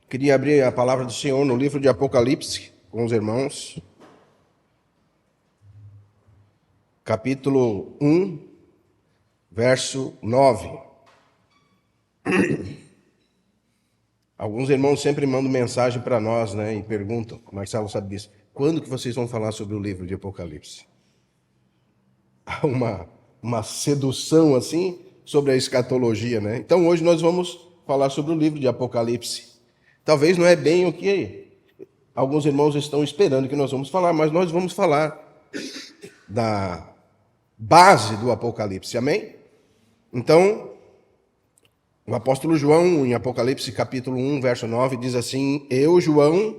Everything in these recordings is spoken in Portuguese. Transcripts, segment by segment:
Queria abrir a palavra do Senhor no livro de Apocalipse com os irmãos. Capítulo 1, verso 9. Alguns irmãos sempre mandam mensagem para nós, né, e perguntam, o Marcelo sabe disso, quando que vocês vão falar sobre o livro de Apocalipse? Há uma sedução assim sobre a escatologia, né? Então hoje nós vamos falar sobre o livro de Apocalipse. Talvez não é bem o que alguns irmãos estão esperando que nós vamos falar, mas nós vamos falar da base do Apocalipse, amém? Então, o apóstolo João, em Apocalipse capítulo 1, verso 9, diz assim: Eu, João,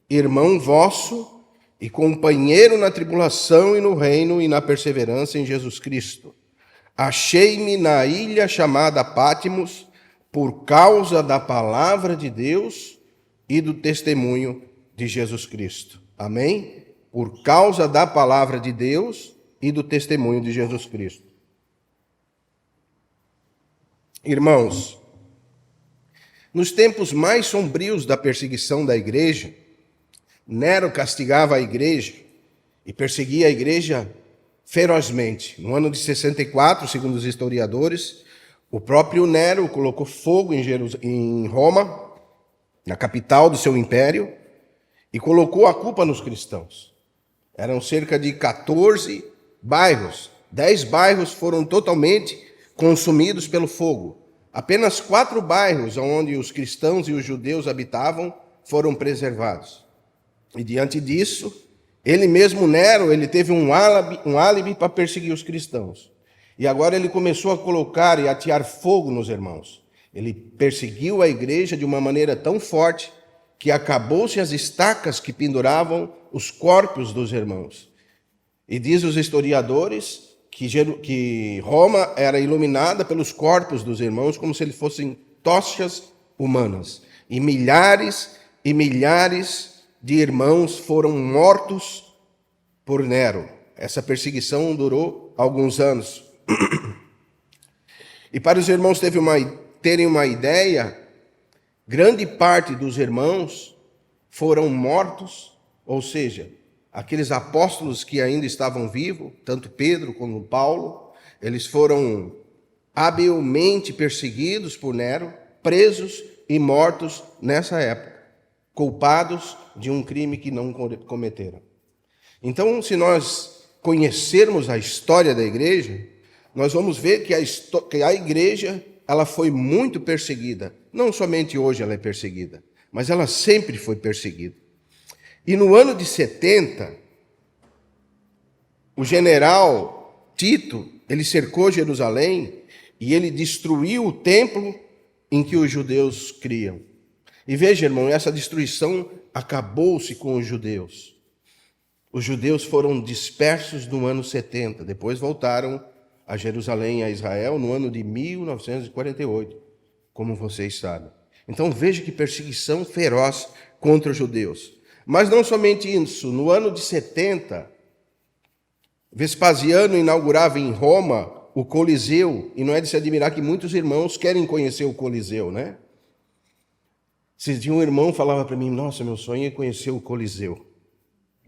irmão vosso e companheiro na tribulação e no reino e na perseverança em Jesus Cristo, achei-me na ilha chamada Pátimos, por causa da palavra de Deus e do testemunho de Jesus Cristo. Amém? Por causa da palavra de Deus e do testemunho de Jesus Cristo. Irmãos, nos tempos mais sombrios da perseguição da igreja, Nero castigava a igreja e perseguia a igreja ferozmente. No ano de 64, segundo os historiadores, o próprio Nero colocou fogo em Roma, na capital do seu império, e colocou a culpa nos cristãos. Eram cerca de 14 bairros. 10 bairros foram totalmente consumidos pelo fogo. Apenas 4 bairros onde os cristãos e os judeus habitavam foram preservados. E diante disso, ele mesmo, Nero, ele teve um álibi para perseguir os cristãos. E agora ele começou a colocar e atear fogo nos irmãos. Ele perseguiu a igreja de uma maneira tão forte que acabou-se as estacas que penduravam os corpos dos irmãos. E diz os historiadores que Roma era iluminada pelos corpos dos irmãos como se eles fossem tochas humanas. E milhares de irmãos foram mortos por Nero. Essa perseguição durou alguns anos. E para os irmãos terem uma ideia, grande parte dos irmãos foram mortos, ou seja, aqueles apóstolos que ainda estavam vivos, tanto Pedro como Paulo, eles foram habilmente perseguidos por Nero, presos e mortos nessa época, culpados de um crime que não cometeram. Então, se nós conhecermos a história da igreja, nós vamos ver que a igreja ela foi muito perseguida. Não somente hoje ela é perseguida, mas ela sempre foi perseguida. E no ano de 70, o general Tito, ele cercou Jerusalém e ele destruiu o templo em que os judeus criam. E veja, irmão, essa destruição acabou-se com os judeus. Os judeus foram dispersos no ano 70, depois voltaram a Jerusalém, a Israel, no ano de 1948, como vocês sabem. Então veja que perseguição feroz contra os judeus. Mas não somente isso, no ano de 70, Vespasiano inaugurava em Roma o Coliseu, e não é de se admirar que muitos irmãos querem conhecer o Coliseu, né? Esses dias um irmão falava para mim, nossa, meu sonho é conhecer o Coliseu.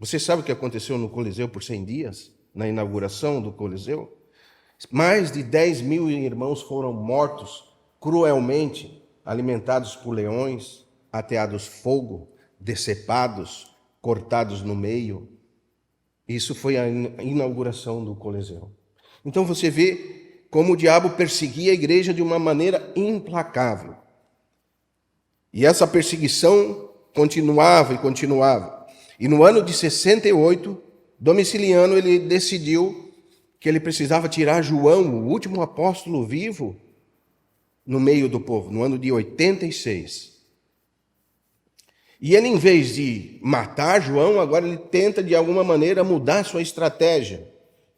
Você sabe o que aconteceu no Coliseu por 100 dias? Na inauguração do Coliseu? Mais de 10 mil irmãos foram mortos cruelmente, alimentados por leões, ateados fogo, decepados, cortados no meio. Isso foi a inauguração do Coliseu. Então você vê como o diabo perseguia a igreja de uma maneira implacável. E essa perseguição continuava e continuava. E no ano de 68, Domiciliano ele decidiu que ele precisava tirar João, o último apóstolo vivo, no meio do povo, no ano de 86. E ele, em vez de matar João, agora ele tenta de alguma maneira mudar sua estratégia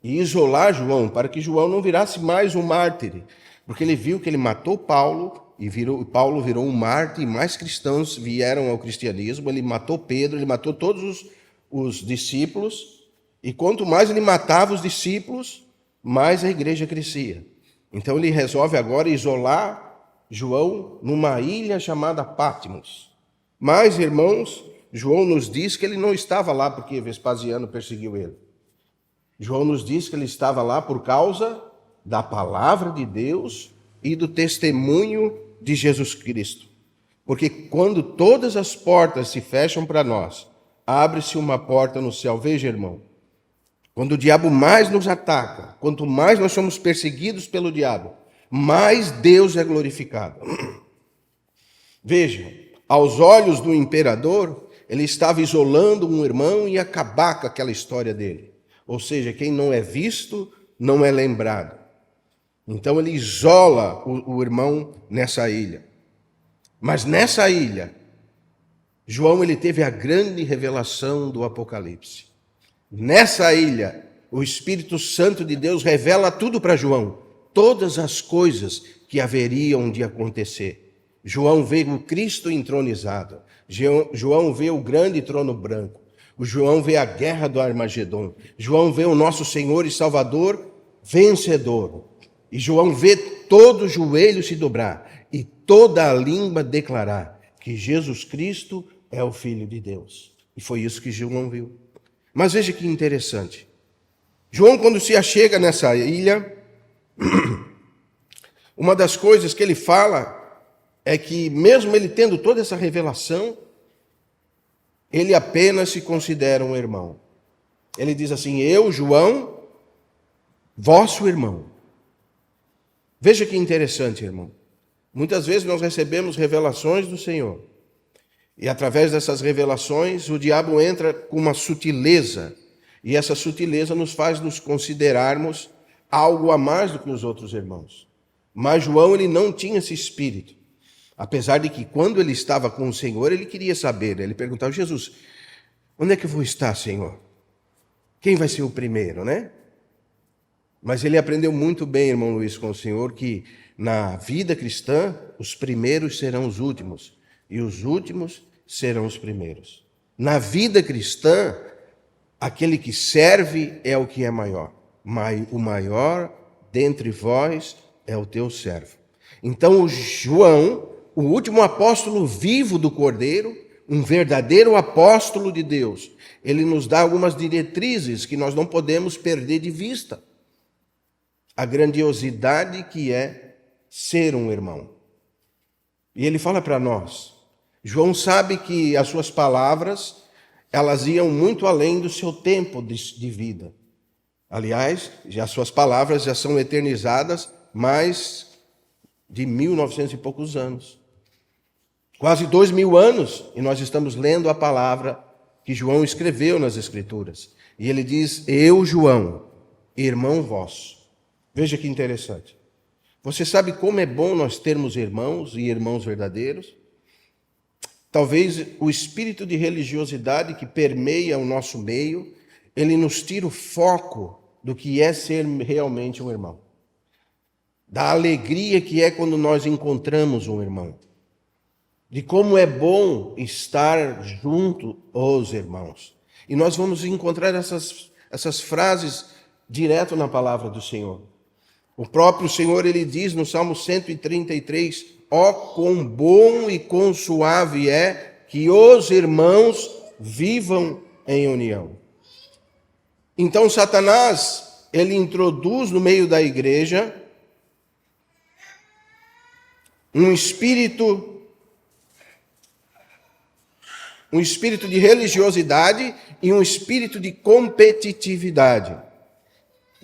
e isolar João, para que João não virasse mais um mártir. Porque ele viu que ele matou Paulo, e Paulo virou um mártir, e mais cristãos vieram ao cristianismo. Ele matou Pedro, ele matou todos os discípulos, e quanto mais ele matava os discípulos, mais a igreja crescia. Então ele resolve agora isolar João numa ilha chamada Pátimos. Mas, irmãos, João nos diz que ele não estava lá porque Vespasiano perseguiu ele. João nos diz que ele estava lá por causa da palavra de Deus e do testemunho de Jesus Cristo. Porque quando todas as portas se fecham para nós, abre-se uma porta no céu. Veja, irmão, quando o diabo mais nos ataca, quanto mais nós somos perseguidos pelo diabo, mais Deus é glorificado. Veja, aos olhos do imperador, ele estava isolando um irmão e ia acabar com aquela história dele. Ou seja, quem não é visto, não é lembrado. Então ele isola o irmão nessa ilha. Mas nessa ilha, João ele teve a grande revelação do Apocalipse. Nessa ilha, o Espírito Santo de Deus revela tudo para João, todas as coisas que haveriam de acontecer. João vê o Cristo entronizado, João vê o grande trono branco, o João vê a guerra do Armagedon, João vê o nosso Senhor e Salvador vencedor, e João vê todo joelho se dobrar e toda a língua declarar que Jesus Cristo é o Filho de Deus. E foi isso que João viu. Mas veja que interessante. João, quando se achega nessa ilha, uma das coisas que ele fala é que, mesmo ele tendo toda essa revelação, ele apenas se considera um irmão. Ele diz assim: eu, João, vosso irmão. Veja que interessante, irmão. Muitas vezes nós recebemos revelações do Senhor. E através dessas revelações, o diabo entra com uma sutileza. E essa sutileza nos faz nos considerarmos algo a mais do que os outros irmãos. Mas João, ele não tinha esse espírito. Apesar de que quando ele estava com o Senhor, ele queria saber. Ele perguntava: Jesus, onde é que eu vou estar, Senhor? Quem vai ser o primeiro, né? Mas ele aprendeu muito bem, irmão Luiz, com o Senhor, que na vida cristã, os primeiros serão os últimos, e os últimos serão os primeiros. Na vida cristã, aquele que serve é o que é maior. O maior dentre vós é o teu servo. Então, o João, o último apóstolo vivo do Cordeiro, um verdadeiro apóstolo de Deus, ele nos dá algumas diretrizes que nós não podemos perder de vista. A grandiosidade que é ser um irmão. E ele fala para nós. João sabe que as suas palavras, elas iam muito além do seu tempo de vida. Aliás, as suas palavras já são eternizadas mais de 1900 e poucos anos. Quase 2000 anos, e nós estamos lendo a palavra que João escreveu nas Escrituras. E ele diz: eu, João, irmão vosso. Veja que interessante. Você sabe como é bom nós termos irmãos e irmãos verdadeiros? Talvez o espírito de religiosidade que permeia o nosso meio, ele nos tira o foco do que é ser realmente um irmão. Da alegria que é quando nós encontramos um irmão. De como é bom estar junto aos irmãos. E nós vamos encontrar essas frases direto na palavra do Senhor. O próprio Senhor, ele diz no Salmo 133, ó, quão bom e quão suave é que os irmãos vivam em união. Então, Satanás, ele introduz no meio da igreja um espírito de religiosidade e um espírito de competitividade.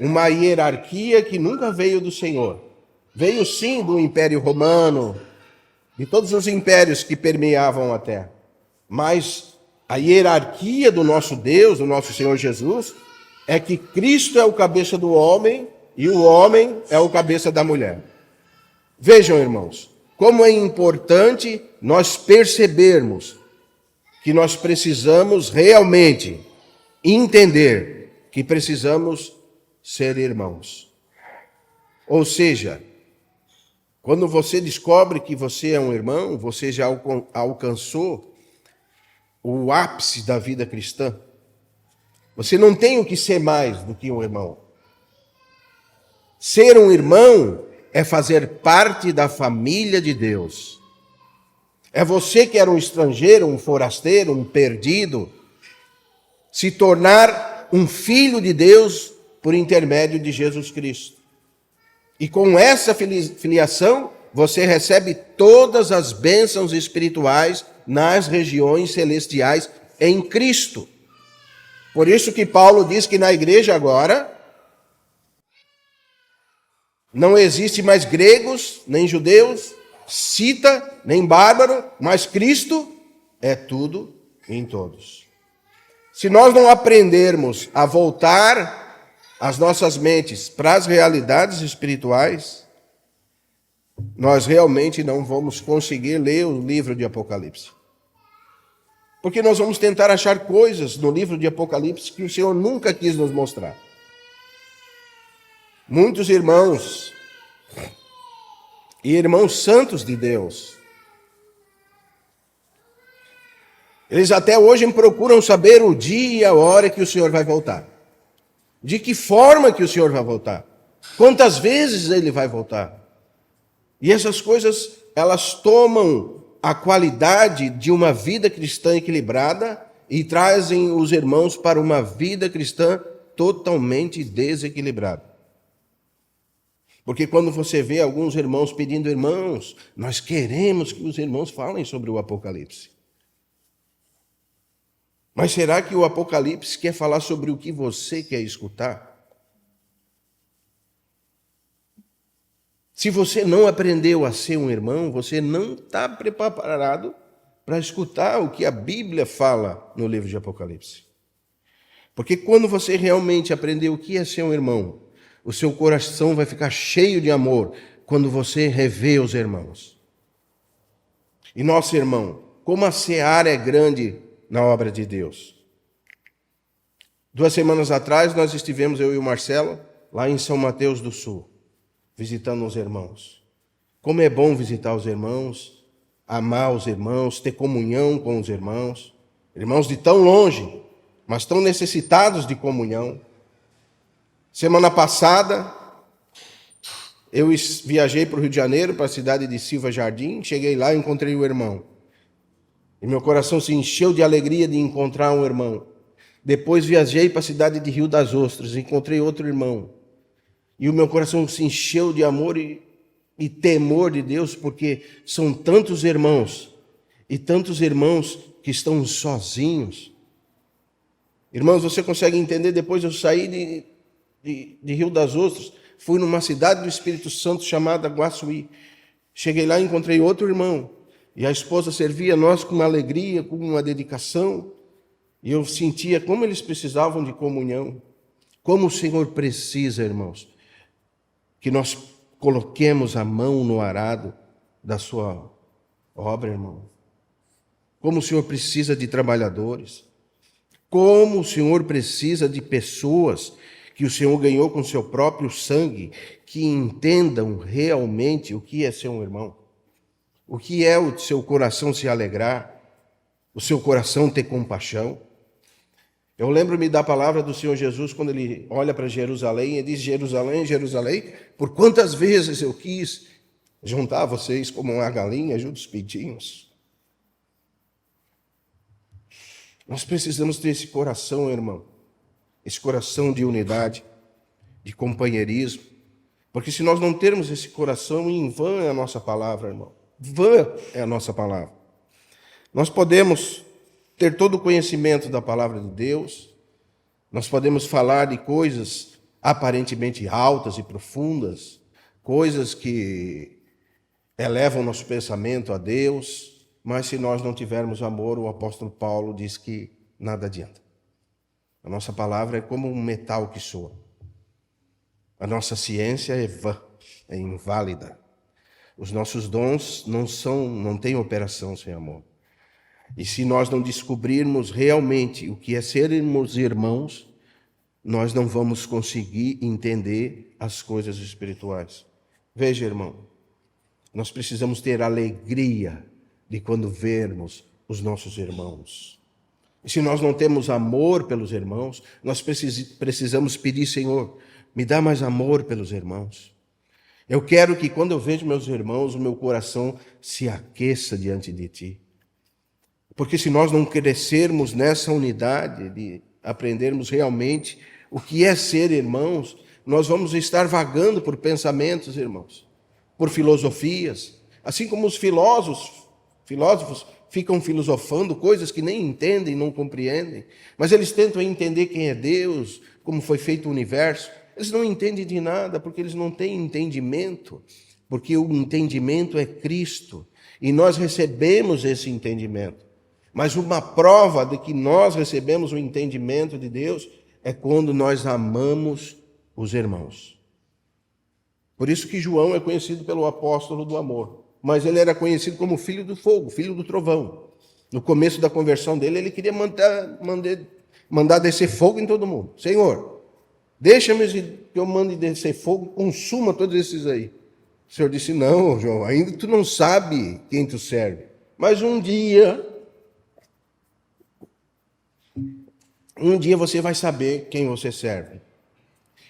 Uma hierarquia que nunca veio do Senhor. Veio sim do Império Romano, de todos os impérios que permeavam a terra. Mas a hierarquia do nosso Deus, do nosso Senhor Jesus, é que Cristo é o cabeça do homem e o homem é o cabeça da mulher. Vejam, irmãos, como é importante nós percebermos que nós precisamos realmente entender que precisamos ser irmãos. Ou seja, quando você descobre que você é um irmão, você já alcançou o ápice da vida cristã. Você não tem o que ser mais do que um irmão. Ser um irmão é fazer parte da família de Deus. É você que era um estrangeiro, um forasteiro, um perdido, se tornar um filho de Deus por intermédio de Jesus Cristo. E com essa filiação, você recebe todas as bênçãos espirituais nas regiões celestiais em Cristo. Por isso que Paulo diz que na igreja agora não existe mais gregos, nem judeus, cita, nem bárbaro, mas Cristo é tudo em todos. Se nós não aprendermos a voltar as nossas mentes para as realidades espirituais, nós realmente não vamos conseguir ler o livro de Apocalipse. Porque nós vamos tentar achar coisas no livro de Apocalipse que o Senhor nunca quis nos mostrar. Muitos irmãos e irmãos santos de Deus, eles até hoje procuram saber o dia e a hora que o Senhor vai voltar. De que forma que o Senhor vai voltar? Quantas vezes ele vai voltar? E essas coisas, elas tomam a qualidade de uma vida cristã equilibrada e trazem os irmãos para uma vida cristã totalmente desequilibrada. Porque quando você vê alguns irmãos pedindo, irmãos, nós queremos que os irmãos falem sobre o Apocalipse. Mas será que o Apocalipse quer falar sobre o que você quer escutar? Se você não aprendeu a ser um irmão, você não está preparado para escutar o que a Bíblia fala no livro de Apocalipse. Porque quando você realmente aprender o que é ser um irmão, o seu coração vai ficar cheio de amor quando você revê os irmãos. E nosso irmão, como a seara é grande na obra de Deus. 2 semanas atrás nós estivemos, eu e o Marcelo, lá em São Mateus do Sul, visitando os irmãos. Como é bom visitar os irmãos, amar os irmãos, ter comunhão com os irmãos. Irmãos de tão longe, mas tão necessitados de comunhão. Semana passada, eu viajei para o Rio de Janeiro, para a cidade de Silva Jardim. Cheguei lá e encontrei o irmão. E meu coração se encheu de alegria de encontrar um irmão. Depois viajei para a cidade de Rio das Ostras, encontrei outro irmão. E o meu coração se encheu de amor e temor de Deus, porque são tantos irmãos, e tantos irmãos que estão sozinhos. Irmãos, você consegue entender? Depois eu saí de Rio das Ostras, fui numa cidade do Espírito Santo chamada Guaçuí. Cheguei lá e encontrei outro irmão. E a esposa servia a nós com uma alegria, com uma dedicação. E eu sentia como eles precisavam de comunhão. Como o Senhor precisa, irmãos, que nós coloquemos a mão no arado da sua obra, irmão. Como o Senhor precisa de trabalhadores. Como o Senhor precisa de pessoas que o Senhor ganhou com seu próprio sangue, que entendam realmente o que é ser um irmão. O que é o seu coração se alegrar, o seu coração ter compaixão. Eu lembro-me da palavra do Senhor Jesus quando ele olha para Jerusalém e diz: Jerusalém, Jerusalém, por quantas vezes eu quis juntar vocês como uma galinha junto os pintinhos. Nós precisamos ter esse coração, irmão, esse coração de unidade, de companheirismo, porque se nós não termos esse coração, em vão é a nossa palavra, irmão. Vã é a nossa palavra. Nós podemos ter todo o conhecimento da palavra de Deus, nós podemos falar de coisas aparentemente altas e profundas, coisas que elevam nosso pensamento a Deus, mas se nós não tivermos amor, o apóstolo Paulo diz que nada adianta. A nossa palavra é como um metal que soa. A nossa ciência é vã, é inválida. Os nossos dons não têm operação sem amor. E se nós não descobrirmos realmente o que é sermos irmãos, nós não vamos conseguir entender as coisas espirituais. Veja, irmão, nós precisamos ter alegria de quando vermos os nossos irmãos. E se nós não temos amor pelos irmãos, nós precisamos pedir: Senhor, me dá mais amor pelos irmãos. Eu quero que quando eu vejo meus irmãos, o meu coração se aqueça diante de ti. Porque se nós não crescermos nessa unidade, de aprendermos realmente o que é ser irmãos, nós vamos estar vagando por pensamentos, irmãos, por filosofias, assim como os filósofos ficam filosofando coisas que nem entendem, não compreendem, mas eles tentam entender quem é Deus, como foi feito o universo. Eles não entendem de nada, porque eles não têm entendimento, porque o entendimento é Cristo, e nós recebemos esse entendimento. Mas uma prova de que nós recebemos o entendimento de Deus é quando nós amamos os irmãos. Por isso que João é conhecido pelo apóstolo do amor, mas ele era conhecido como filho do fogo, filho do trovão. No começo da conversão dele, ele queria mandar descer fogo em todo mundo. Senhor, deixa-me que eu mande descer fogo, consuma todos esses aí. O Senhor disse, não, João, ainda tu não sabe quem tu serve. Mas um dia você vai saber quem você serve.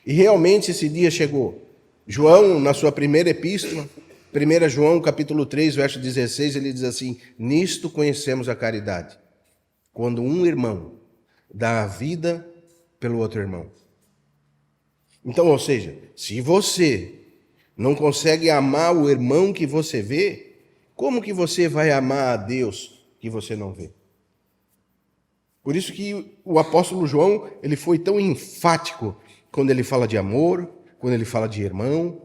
E realmente esse dia chegou. João, na sua primeira epístola, 1 João capítulo 3, verso 16, ele diz assim, nisto conhecemos a caridade, quando um irmão dá a vida pelo outro irmão. Então, ou seja, se você não consegue amar o irmão que você vê, como que você vai amar a Deus que você não vê? Por isso que o apóstolo João, ele foi tão enfático quando ele fala de amor, quando ele fala de irmão,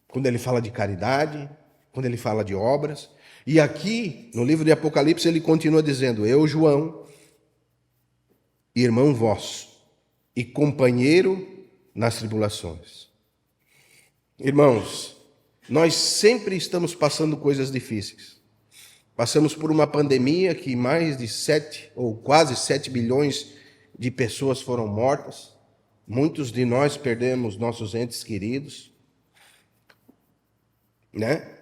quando ele fala de caridade, quando ele fala de obras. E aqui, no livro de Apocalipse, ele continua dizendo, eu, João, irmão vosso e companheiro nas tribulações. Irmãos, nós sempre estamos passando coisas difíceis. Passamos por uma pandemia que mais de 7 ou quase 7 bilhões de pessoas foram mortas. Muitos de nós perdemos nossos entes queridos.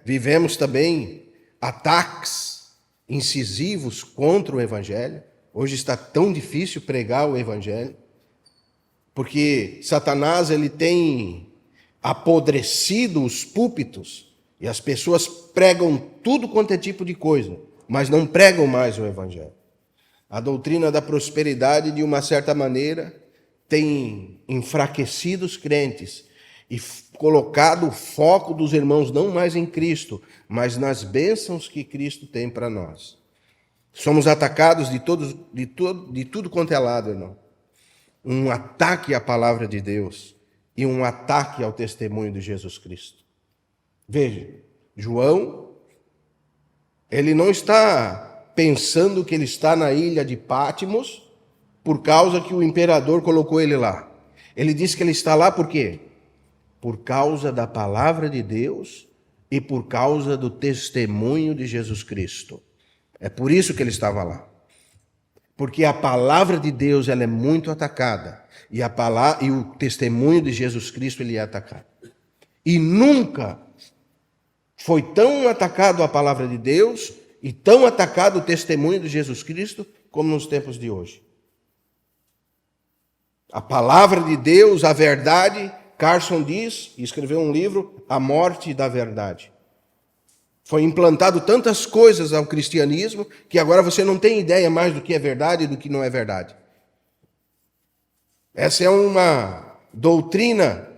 Vivemos também ataques incisivos contra o Evangelho. Hoje está tão difícil pregar o Evangelho, porque Satanás ele tem apodrecido os púlpitos e as pessoas pregam tudo quanto é tipo de coisa, mas não pregam mais o Evangelho. A doutrina da prosperidade, de uma certa maneira, tem enfraquecido os crentes e colocado o foco dos irmãos não mais em Cristo, mas nas bênçãos que Cristo tem para nós. Somos atacados de tudo quanto é lado, irmão. Um ataque à palavra de Deus e um ataque ao testemunho de Jesus Cristo. Veja, João, ele não está pensando que ele está na ilha de Patmos por causa que o imperador colocou ele lá. Ele disse que ele está lá por quê? Por causa da palavra de Deus e por causa do testemunho de Jesus Cristo. É por isso que ele estava lá. Porque a palavra de Deus ela é muito atacada e o testemunho de Jesus Cristo ele é atacado. E nunca foi tão atacado a palavra de Deus e tão atacado o testemunho de Jesus Cristo como nos tempos de hoje. A palavra de Deus, a verdade, Carson diz, e escreveu um livro, A Morte da Verdade. Foi implantado tantas coisas ao cristianismo que agora você não tem ideia mais do que é verdade e do que não é verdade. Essa é uma doutrina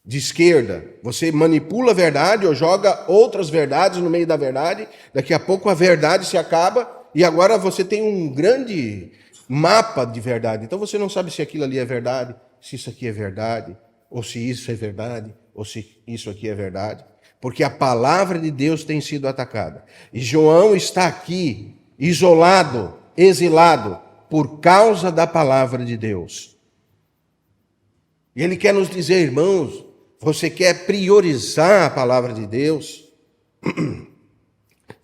de esquerda. Você manipula a verdade ou joga outras verdades no meio da verdade, daqui a pouco a verdade se acaba e agora você tem um grande mapa de verdade. Então você não sabe se aquilo ali é verdade, se isso aqui é verdade, ou se isso é verdade, ou se isso aqui é verdade. Porque a palavra de Deus tem sido atacada. E João está aqui, isolado, exilado, por causa da palavra de Deus. E ele quer nos dizer, irmãos, você quer priorizar a palavra de Deus?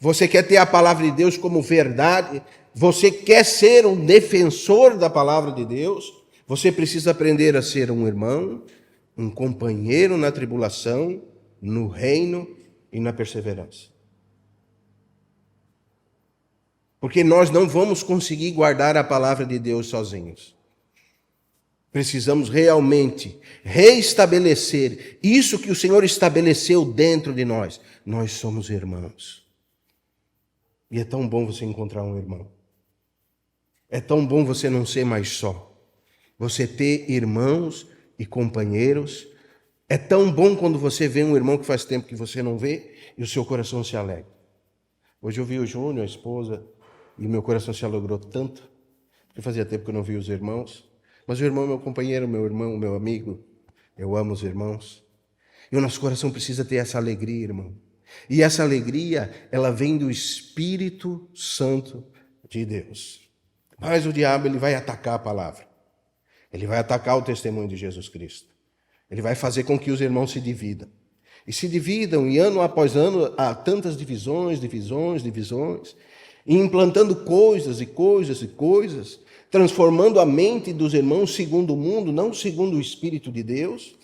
Você quer ter a palavra de Deus como verdade? Você quer ser um defensor da palavra de Deus? Você precisa aprender a ser um irmão, um companheiro na tribulação, no reino e na perseverança. Porque nós não vamos conseguir guardar a palavra de Deus sozinhos. Precisamos realmente reestabelecer isso que o Senhor estabeleceu dentro de nós. Nós somos irmãos. E é tão bom você encontrar um irmão. É tão bom você não ser mais só. Você ter irmãos e companheiros. É tão bom quando você vê um irmão que faz tempo que você não vê e o seu coração se alegra. Hoje eu vi o Júnior, a esposa, e o meu coração se alegrou tanto, porque fazia tempo que eu não vi os irmãos. Mas o irmão é meu companheiro, meu irmão, meu amigo. Eu amo os irmãos. E o nosso coração precisa ter essa alegria, irmão. E essa alegria, ela vem do Espírito Santo de Deus. Mas o diabo, ele vai atacar a palavra. Ele vai atacar o testemunho de Jesus Cristo. Ele vai fazer com que os irmãos se dividam. E se dividam, e ano após ano, há tantas divisões, e implantando coisas, transformando a mente dos irmãos segundo o mundo, não segundo o Espírito de Deus.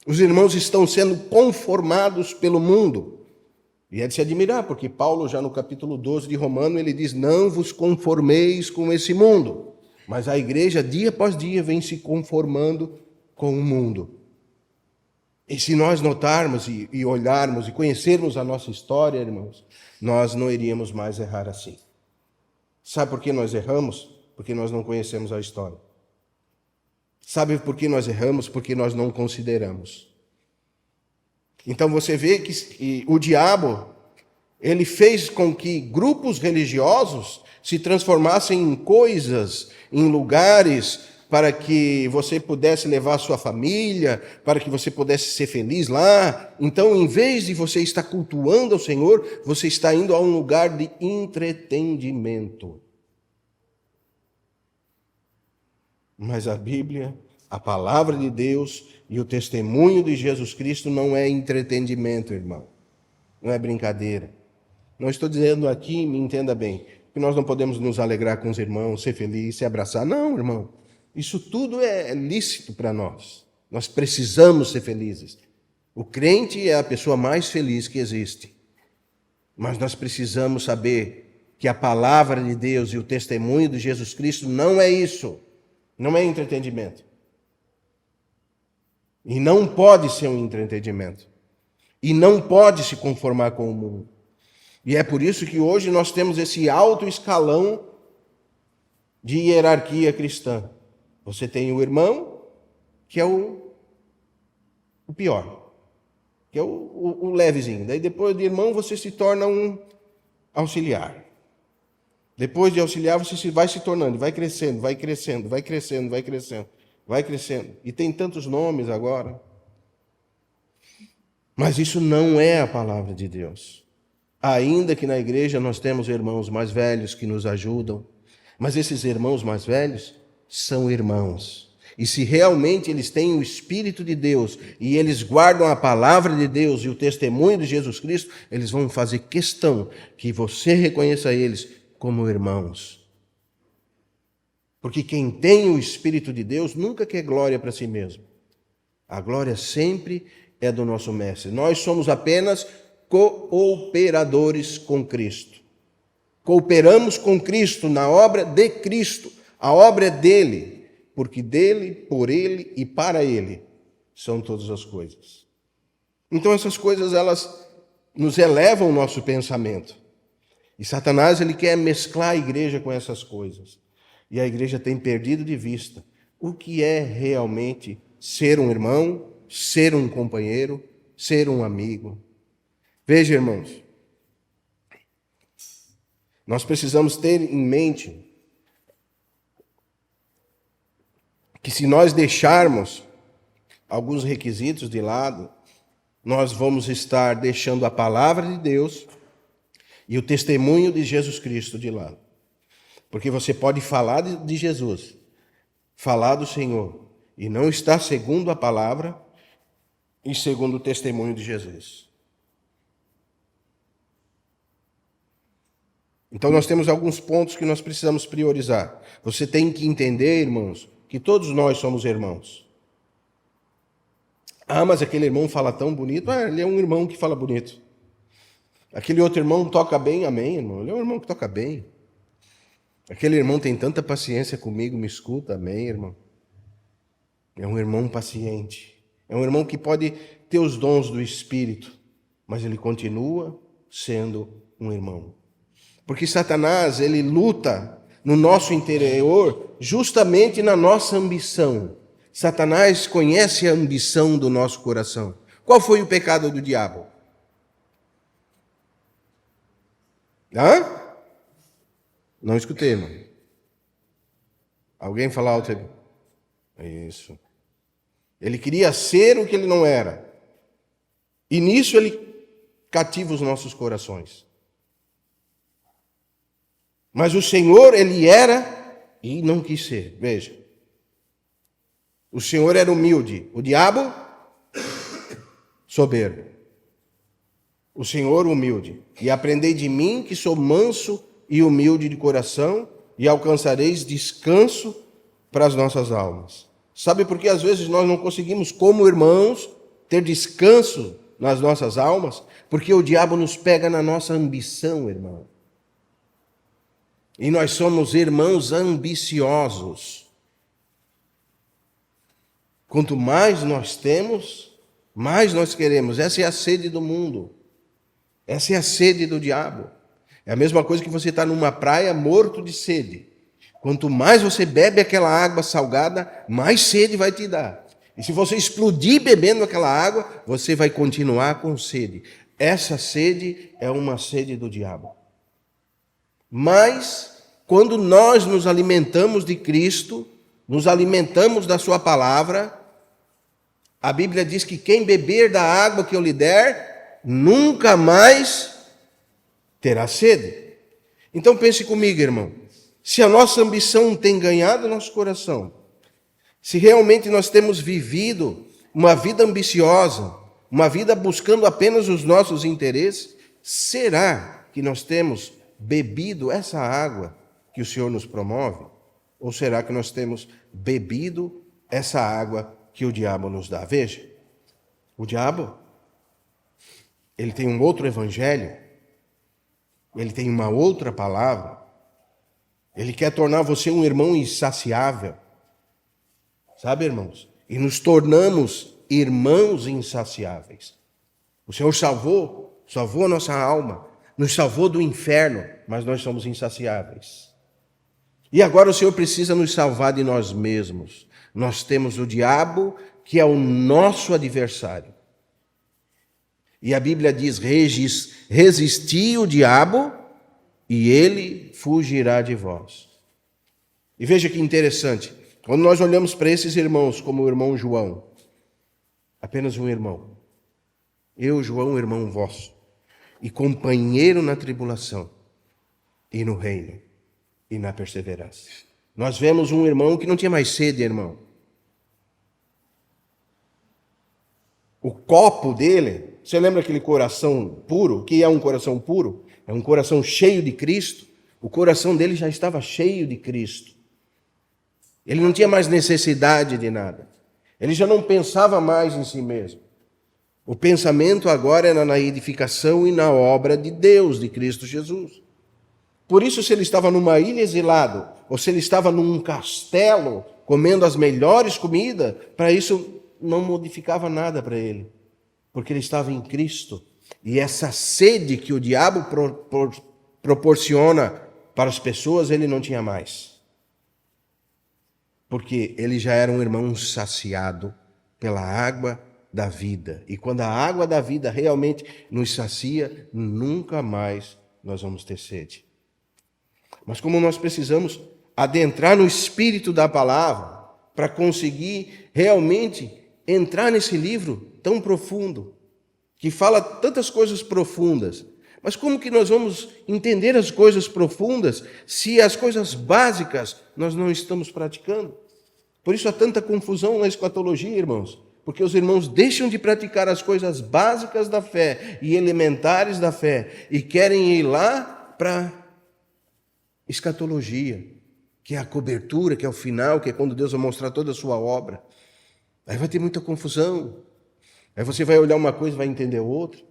Os irmãos estão sendo conformados pelo mundo. E é de se admirar, porque Paulo, já no capítulo 12 de Romano, ele diz: não vos conformeis com esse mundo. Mas a igreja, dia após dia, vem se conformando com o mundo. E se nós notarmos e olharmos e conhecermos a nossa história, irmãos, nós não iríamos mais errar assim. Sabe por que nós erramos? Porque nós não conhecemos a história. Sabe por que nós erramos? Porque nós não consideramos. Então você vê que o diabo, ele fez com que grupos religiosos se transformassem em coisas, em lugares, para que você pudesse levar a sua família, para que você pudesse ser feliz lá. Então, em vez de você estar cultuando ao Senhor, você está indo a um lugar de entretenimento. Mas a Bíblia, a palavra de Deus e o testemunho de Jesus Cristo não é entretenimento, irmão. Não é brincadeira. Não estou dizendo aqui, me entenda bem, que nós não podemos nos alegrar com os irmãos, ser feliz, se abraçar. Não, irmão. Isso tudo é lícito para nós. Nós precisamos ser felizes. O crente é a pessoa mais feliz que existe. Mas nós precisamos saber que a palavra de Deus e o testemunho de Jesus Cristo não é isso. Não é entretenimento. E não pode ser um entretenimento. E não pode se conformar com o mundo. E é por isso que hoje nós temos esse alto escalão de hierarquia cristã. Você tem o irmão, que é o pior, que é o levezinho. Daí depois de irmão você se torna um auxiliar. Depois de auxiliar você vai se tornando, vai crescendo. E tem tantos nomes agora. Mas isso não é a palavra de Deus. Ainda que na igreja nós temos irmãos mais velhos que nos ajudam, mas esses irmãos mais velhos são irmãos. E se realmente eles têm o Espírito de Deus e eles guardam a palavra de Deus e o testemunho de Jesus Cristo, eles vão fazer questão que você reconheça eles como irmãos. Porque quem tem o Espírito de Deus nunca quer glória para si mesmo. A glória sempre é do nosso Mestre. Nós somos apenas cooperadores com Cristo. Cooperamos com Cristo na obra de Cristo. A obra é dele, porque dele, por ele e para ele são todas as coisas. Então essas coisas, elas nos elevam o nosso pensamento. E Satanás, ele quer mesclar a igreja com essas coisas. E a igreja tem perdido de vista o que é realmente ser um irmão, ser um companheiro, ser um amigo. Veja, irmãos, nós precisamos ter em mente que se nós deixarmos alguns requisitos de lado, nós vamos estar deixando a palavra de Deus e o testemunho de Jesus Cristo de lado. Porque você pode falar de Jesus, falar do Senhor, e não estar segundo a palavra e segundo o testemunho de Jesus. Então nós temos alguns pontos que nós precisamos priorizar. Você tem que entender, irmãos, que todos nós somos irmãos. Ah, mas aquele irmão fala tão bonito. Ah, ele é um irmão que fala bonito. Aquele outro irmão toca bem, amém, irmão. Ele é um irmão que toca bem. Aquele irmão tem tanta paciência comigo, me escuta, amém, irmão? É um irmão paciente. É um irmão que pode ter os dons do Espírito, mas ele continua sendo um irmão. Porque Satanás, ele luta no nosso interior justamente na nossa ambição. Satanás conhece a ambição do nosso coração. Qual foi o pecado do diabo? Hã? Não escutei, irmão. Alguém falar alto aí? Isso. Ele queria ser o que ele não era. E nisso ele cativa os nossos corações. Mas o Senhor, ele era e não quis ser. Veja. O Senhor era humilde. O diabo, soberbo. O Senhor, humilde. E aprendei de mim, que sou manso e humilde de coração, e alcançareis descanso para as nossas almas. Sabe por que às vezes nós não conseguimos, como irmãos, ter descanso nas nossas almas? Porque o diabo nos pega na nossa ambição, irmão. E nós somos irmãos ambiciosos. Quanto mais nós temos, mais nós queremos. Essa é a sede do mundo. Essa é a sede do diabo. É a mesma coisa que você está numa praia morto de sede. Quanto mais você bebe aquela água salgada, mais sede vai te dar. E se você explodir bebendo aquela água, você vai continuar com sede. Essa sede é uma sede do diabo. Mas, quando nós nos alimentamos de Cristo, nos alimentamos da sua palavra, a Bíblia diz que quem beber da água que eu lhe der, nunca mais terá sede. Então pense comigo, irmão. Se a nossa ambição tem ganhado nosso coração, se realmente nós temos vivido uma vida ambiciosa, uma vida buscando apenas os nossos interesses, será que nós temos bebido essa água que o Senhor nos promove? Ou será que nós temos bebido essa água que o diabo nos dá? Veja, o diabo, ele tem um outro evangelho, ele tem uma outra palavra, ele quer tornar você um irmão insaciável. Sabe, irmãos? E nos tornamos irmãos insaciáveis. O Senhor salvou a nossa alma, nos salvou do inferno, mas nós somos insaciáveis. E agora o Senhor precisa nos salvar de nós mesmos. Nós temos o diabo, que é o nosso adversário. E a Bíblia diz, resisti o diabo e ele fugirá de vós. E veja que interessante, quando nós olhamos para esses irmãos, como o irmão João, apenas um irmão, eu, João, irmão vosso, e companheiro na tribulação, e no reino, e na perseverança. Nós vemos um irmão que não tinha mais sede, irmão. O copo dele, você lembra aquele coração puro? O que é um coração puro? É um coração cheio de Cristo. O coração dele já estava cheio de Cristo. Ele não tinha mais necessidade de nada. Ele já não pensava mais em si mesmo. O pensamento agora era na edificação e na obra de Deus, de Cristo Jesus. Por isso, se ele estava numa ilha exilado, ou se ele estava num castelo, comendo as melhores comidas, para isso não modificava nada para ele. Porque ele estava em Cristo. E essa sede que o diabo proporciona para as pessoas, ele não tinha mais. Porque ele já era um irmão saciado pela água da vida. E quando a água da vida realmente nos sacia, nunca mais nós vamos ter sede. Mas como nós precisamos adentrar no espírito da palavra para conseguir realmente entrar nesse livro tão profundo, que fala tantas coisas profundas. Mas como que nós vamos entender as coisas profundas se as coisas básicas nós não estamos praticando? Por isso há tanta confusão na escatologia, irmãos. Porque os irmãos deixam de praticar as coisas básicas da fé e elementares da fé e querem ir lá para escatologia, que é a cobertura, que é o final, que é quando Deus vai mostrar toda a sua obra. Aí vai ter muita confusão. Aí você vai olhar uma coisa e vai entender outra.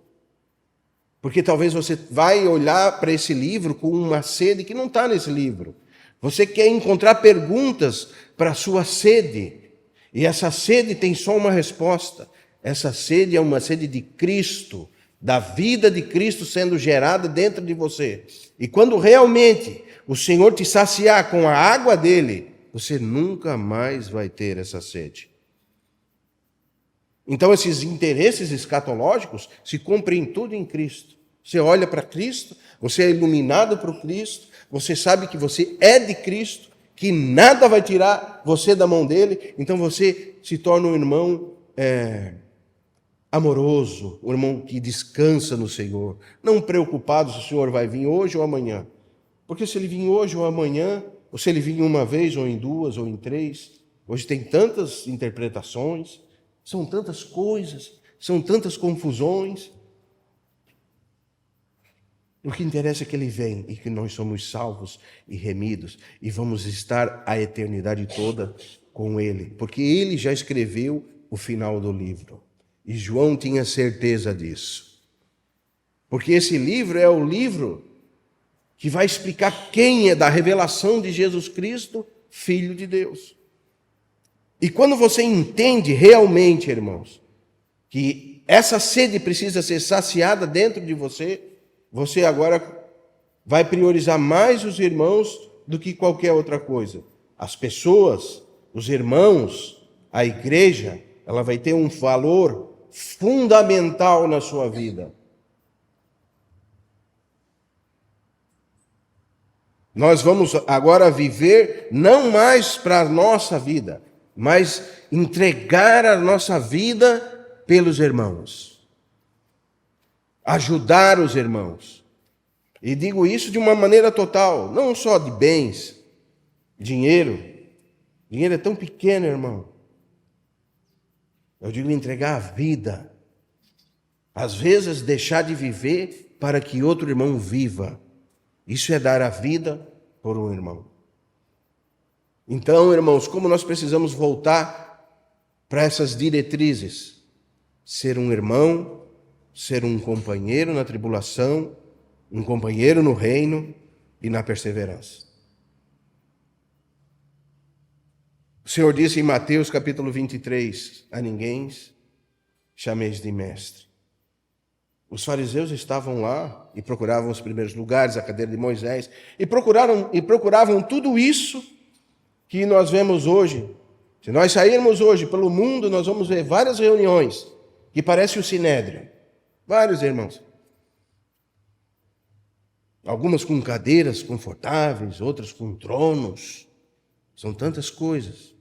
Porque talvez você vai olhar para esse livro com uma sede que não está nesse livro. Você quer encontrar perguntas para a sua sede. E essa sede tem só uma resposta. Essa sede é uma sede de Cristo, da vida de Cristo sendo gerada dentro de você. E quando realmente o Senhor te saciar com a água dele, você nunca mais vai ter essa sede. Então esses interesses escatológicos se cumprem tudo em Cristo. Você olha para Cristo, você é iluminado por Cristo, você sabe que você é de Cristo, que nada vai tirar você da mão dele, então você se torna um irmão amoroso, um irmão que descansa no Senhor, não preocupado se o Senhor vai vir hoje ou amanhã. Porque se ele vir hoje ou amanhã, ou se ele vir uma vez ou em duas ou em três, hoje tem tantas interpretações, são tantas coisas, são tantas confusões. O que interessa é que ele vem e que nós somos salvos e remidos e vamos estar a eternidade toda com ele, porque ele já escreveu o final do livro. E João tinha certeza disso. Porque esse livro é o livro que vai explicar quem é da revelação de Jesus Cristo, Filho de Deus. E quando você entende realmente, irmãos, que essa sede precisa ser saciada dentro de você, você agora vai priorizar mais os irmãos do que qualquer outra coisa. As pessoas, os irmãos, a igreja, ela vai ter um valor fundamental na sua vida. Nós vamos agora viver não mais para a nossa vida, mas entregar a nossa vida pelos irmãos. Ajudar os irmãos. E digo isso de uma maneira total, não só de bens, dinheiro. Dinheiro é tão pequeno, irmão. Eu digo entregar a vida. Às vezes deixar de viver para que outro irmão viva. Isso é dar a vida por um irmão. Então, irmãos, como nós precisamos voltar para essas diretrizes? Ser um irmão, ser um companheiro na tribulação, um companheiro no reino e na perseverança. O Senhor disse em Mateus capítulo 23, a ninguém chameis de mestre. Os fariseus estavam lá e procuravam os primeiros lugares, a cadeira de Moisés, e procuravam tudo isso que nós vemos hoje. Se nós sairmos hoje pelo mundo, nós vamos ver várias reuniões que parecem o Sinédrio. Vários irmãos. Algumas com cadeiras confortáveis, outras com tronos. São tantas coisas.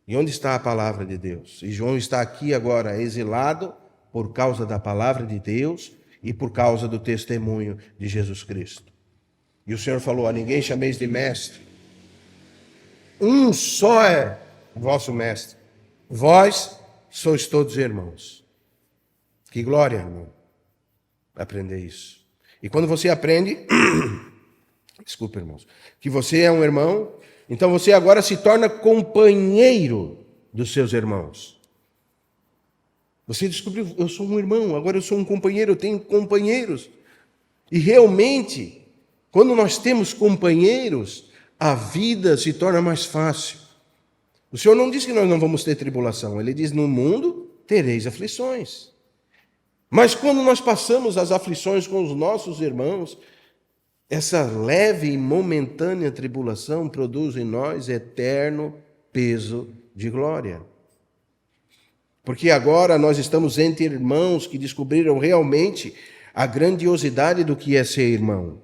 E onde está a palavra de Deus? E João está aqui agora exilado por causa da palavra de Deus e por causa do testemunho de Jesus Cristo. E o Senhor falou, a ninguém chameis de mestre. Um só é vosso mestre. Vós sois todos irmãos. Que glória, irmão, aprender isso. E quando você aprende, desculpa, irmãos, que você é um irmão, então você agora se torna companheiro dos seus irmãos. Você descobriu, eu sou um irmão, agora eu sou um companheiro, eu tenho companheiros. E realmente, quando nós temos companheiros, a vida se torna mais fácil. O Senhor não diz que nós não vamos ter tribulação, Ele diz, no mundo tereis aflições. Mas quando nós passamos as aflições com os nossos irmãos, essa leve e momentânea tribulação produz em nós eterno peso de glória. Porque agora nós estamos entre irmãos que descobriram realmente a grandiosidade do que é ser irmão.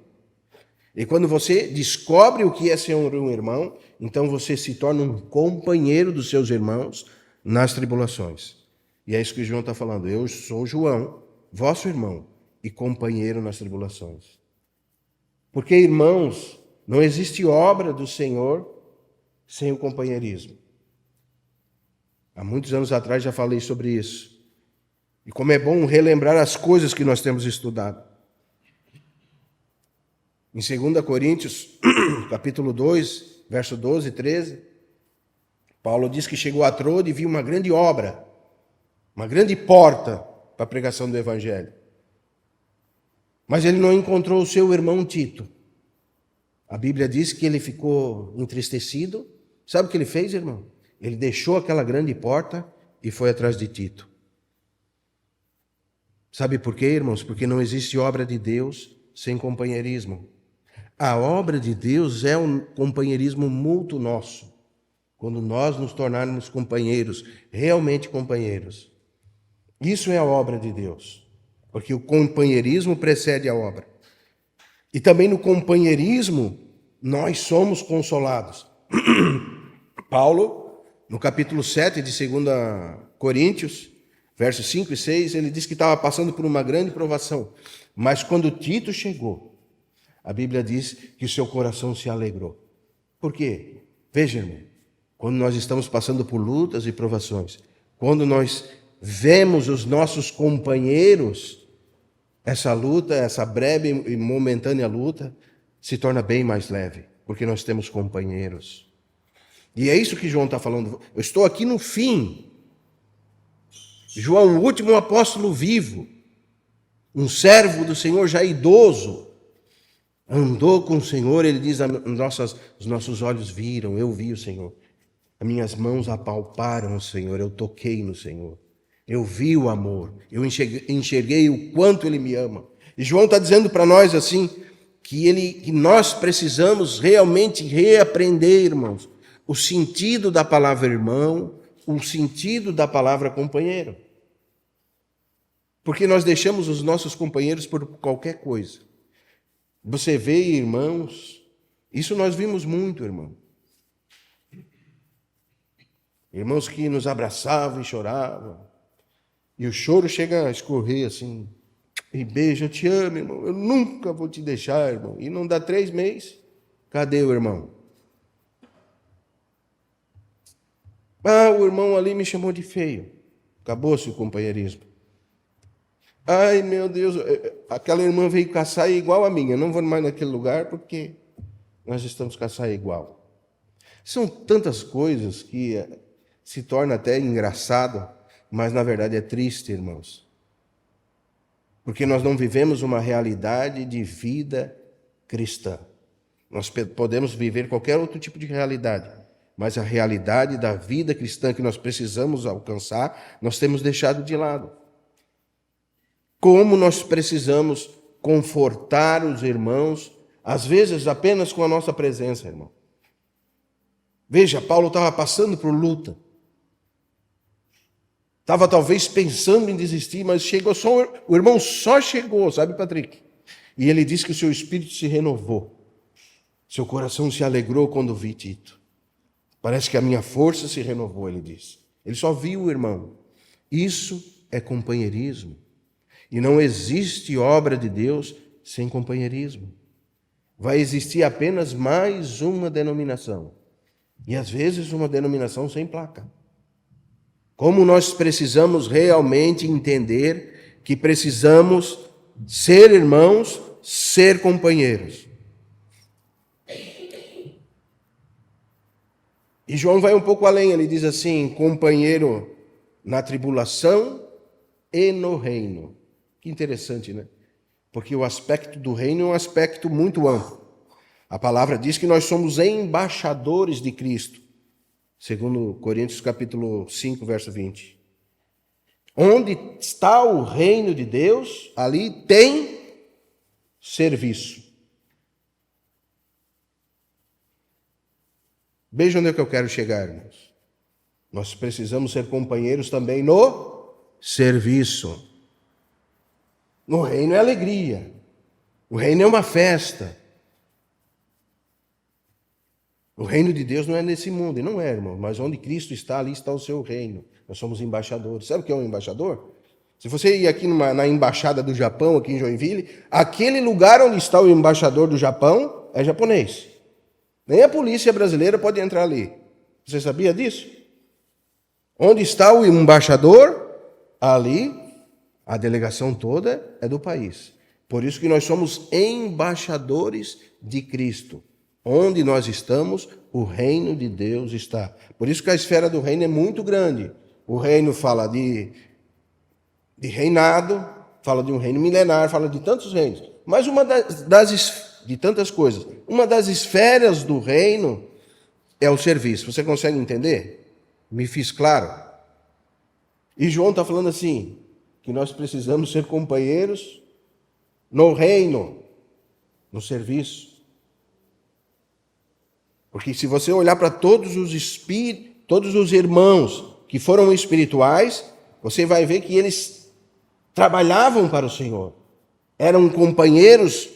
E quando você descobre o que é ser um irmão, então você se torna um companheiro dos seus irmãos nas tribulações. E é isso que João está falando. Eu sou João, vosso irmão, e companheiro nas tribulações. Porque, irmãos, não existe obra do Senhor sem o companheirismo. Há muitos anos atrás já falei sobre isso. E como é bom relembrar as coisas que nós temos estudado. Em 2 Coríntios, capítulo 2, verso 12 e 13, Paulo diz que chegou a Trode e viu uma grande obra, uma grande porta para a pregação do Evangelho. Mas ele não encontrou o seu irmão Tito. A Bíblia diz que ele ficou entristecido. Sabe o que ele fez, irmão? Ele deixou aquela grande porta e foi atrás de Tito. Sabe por quê, irmãos? Porque não existe obra de Deus sem companheirismo. A obra de Deus é um companheirismo mútuo nosso. Quando nós nos tornarmos companheiros, realmente companheiros. Isso é a obra de Deus. Porque o companheirismo precede a obra. E também no companheirismo, nós somos consolados. Paulo, no capítulo 7 de 2 Coríntios, versos 5 e 6, ele diz que estava passando por uma grande provação. Mas quando Tito chegou, a Bíblia diz que o seu coração se alegrou. Por quê? Veja, irmão, quando nós estamos passando por lutas e provações, quando nós vemos os nossos companheiros, essa luta, essa breve e momentânea luta, se torna bem mais leve, porque nós temos companheiros. E é isso que João está falando. Eu estou aqui no fim. João, o último apóstolo vivo, um servo do Senhor já idoso, andou com o Senhor, ele diz, os nossos olhos viram, eu vi o Senhor. As minhas mãos apalparam o Senhor, eu toquei no Senhor. Eu vi o amor, eu enxerguei o quanto Ele me ama. E João está dizendo para nós assim, que nós precisamos realmente reaprender, irmãos, o sentido da palavra irmão, o sentido da palavra companheiro. Porque nós deixamos os nossos companheiros por qualquer coisa. Você vê, irmãos, isso nós vimos muito, irmão. Irmãos que nos abraçavam e choravam. E o choro chega a escorrer assim. E beija, eu te amo, irmão. Eu nunca vou te deixar, irmão. E não dá 3 meses. Cadê o irmão? Ah, o irmão ali me chamou de feio. Acabou-se o companheirismo. Ai, meu Deus, aquela irmã veio caçar igual a minha. Eu não vou mais naquele lugar porque nós estamos caçar igual. São tantas coisas que se torna até engraçado, mas na verdade é triste, irmãos. Porque nós não vivemos uma realidade de vida cristã. Nós podemos viver qualquer outro tipo de realidade, mas a realidade da vida cristã que nós precisamos alcançar, nós temos deixado de lado. Como nós precisamos confortar os irmãos, às vezes apenas com a nossa presença, irmão. Veja, Paulo estava passando por luta. Estava talvez pensando em desistir, mas chegou só, o irmão só chegou, sabe, Patrick? E ele disse que o seu espírito se renovou. Seu coração se alegrou quando vi Tito. Parece que a minha força se renovou, ele disse. Ele só viu o irmão. Isso é companheirismo. E não existe obra de Deus sem companheirismo. Vai existir apenas mais uma denominação. E às vezes uma denominação sem placa. Como nós precisamos realmente entender que precisamos ser irmãos, ser companheiros. E João vai um pouco além, ele diz assim, companheiro na tribulação e no reino. Que interessante, né? Porque o aspecto do reino é um aspecto muito amplo. A palavra diz que nós somos embaixadores de Cristo. Segundo Coríntios capítulo 5, verso 20. Onde está o reino de Deus, ali tem serviço. Veja onde é que eu quero chegar, irmãos. Nós precisamos ser companheiros também no serviço. No reino é alegria. O reino é uma festa. O reino de Deus não é nesse mundo, e não é, irmão, mas onde Cristo está, ali está o seu reino. Nós somos embaixadores. Sabe o que é um embaixador? Se você ir aqui na embaixada do Japão, aqui em Joinville, aquele lugar onde está o embaixador do Japão é japonês. Nem a polícia brasileira pode entrar ali. Você sabia disso? Onde está o embaixador? Ali, a delegação toda é do país. Por isso que nós somos embaixadores de Cristo. Onde nós estamos, o reino de Deus está. Por isso que a esfera do reino é muito grande. O reino fala de reinado, fala de um reino milenar, fala de tantos reinos. Mas uma das de tantas coisas. Uma das esferas do reino é o serviço. Você consegue entender? Me fiz claro? E João está falando assim, que nós precisamos ser companheiros no reino, no serviço. Porque se você olhar para todos os irmãos que foram espirituais, você vai ver que eles trabalhavam para o Senhor. Eram companheiros